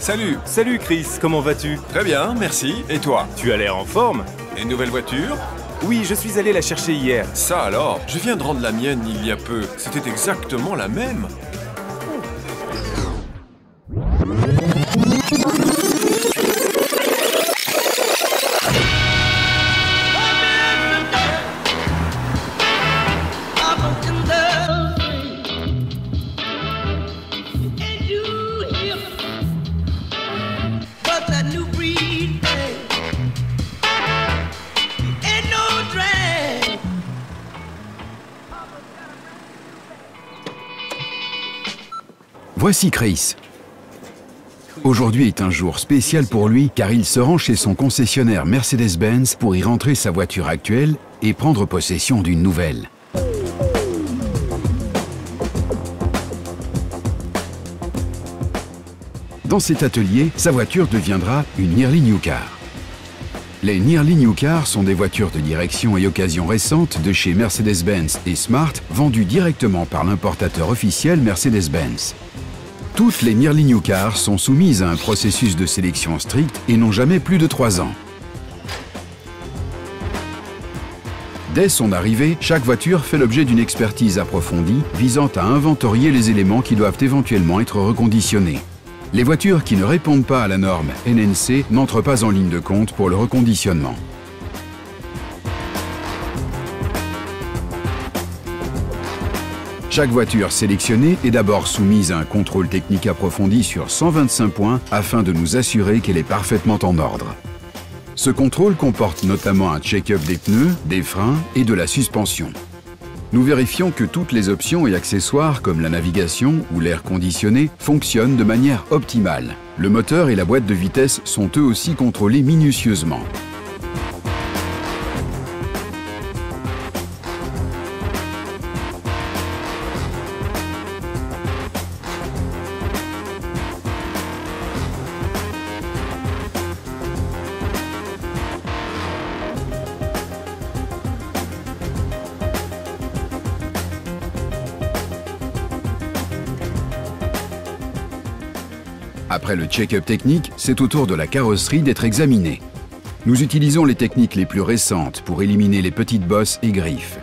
Salut. Salut Chris, comment vas-tu? Très bien, merci. Et toi? Tu as l'air en forme? Et une nouvelle voiture? Oui, je suis allé la chercher hier. Ça alors? Je viens de rendre la mienne il y a peu. C'était exactement la même. Voici Chris. Aujourd'hui est un jour spécial pour lui car il se rend chez son concessionnaire Mercedes-Benz pour y rentrer sa voiture actuelle et prendre possession d'une nouvelle. Dans cet atelier, sa voiture deviendra une Nearly New Car. Les Nearly New Car sont des voitures de direction et occasion récentes de chez Mercedes-Benz et Smart vendues directement par l'importateur officiel Mercedes-Benz. Toutes les Nearly New Car sont soumises à un processus de sélection strict et n'ont jamais plus de 3 ans. Dès son arrivée, chaque voiture fait l'objet d'une expertise approfondie visant à inventorier les éléments qui doivent éventuellement être reconditionnés. Les voitures qui ne répondent pas à la norme NNC n'entrent pas en ligne de compte pour le reconditionnement. Chaque voiture sélectionnée est d'abord soumise à un contrôle technique approfondi sur 125 points afin de nous assurer qu'elle est parfaitement en ordre. Ce contrôle comporte notamment un check-up des pneus, des freins et de la suspension. Nous vérifions que toutes les options et accessoires comme la navigation ou l'air conditionné fonctionnent de manière optimale. Le moteur et la boîte de vitesse sont eux aussi contrôlés minutieusement. Après le check-up technique, c'est au tour de la carrosserie d'être examinée. Nous utilisons les techniques les plus récentes pour éliminer les petites bosses et griffes.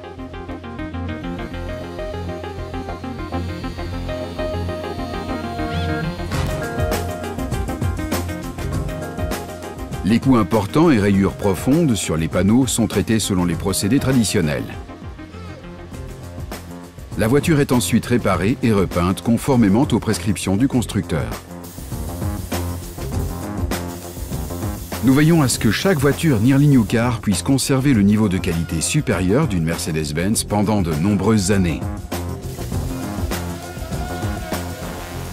Les coups importants et rayures profondes sur les panneaux sont traités selon les procédés traditionnels. La voiture est ensuite réparée et repeinte conformément aux prescriptions du constructeur. Nous veillons à ce que chaque voiture Nearly New Car puisse conserver le niveau de qualité supérieur d'une Mercedes-Benz pendant de nombreuses années.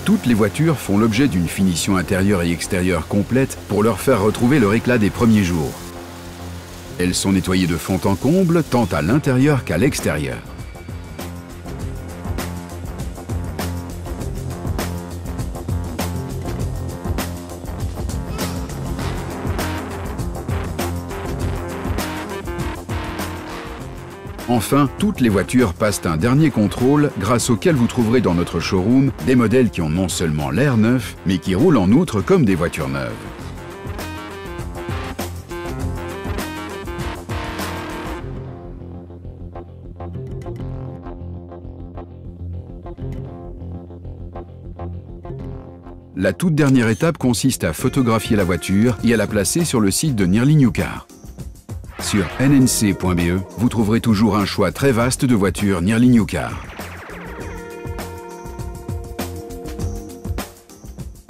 Toutes les voitures font l'objet d'une finition intérieure et extérieure complète pour leur faire retrouver leur éclat des premiers jours. Elles sont nettoyées de fond en comble tant à l'intérieur qu'à l'extérieur. Enfin, toutes les voitures passent un dernier contrôle grâce auquel vous trouverez dans notre showroom des modèles qui ont non seulement l'air neuf, mais qui roulent en outre comme des voitures neuves. La toute dernière étape consiste à photographier la voiture et à la placer sur le site de Nearly New Car. Sur nnc.be, vous trouverez toujours un choix très vaste de voitures Nearly New Car.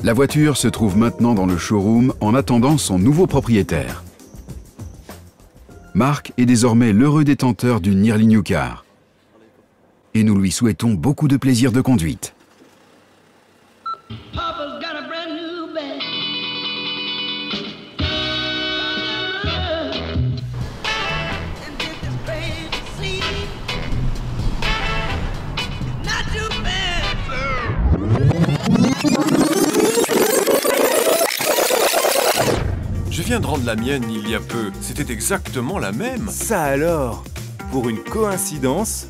La voiture se trouve maintenant dans le showroom en attendant son nouveau propriétaire. Marc est désormais l'heureux détenteur d'une Nearly New Car. Et nous lui souhaitons beaucoup de plaisir de conduite. Je viens de rendre la mienne il y a peu. C'était exactement la même. Ça alors? Pour une coïncidence,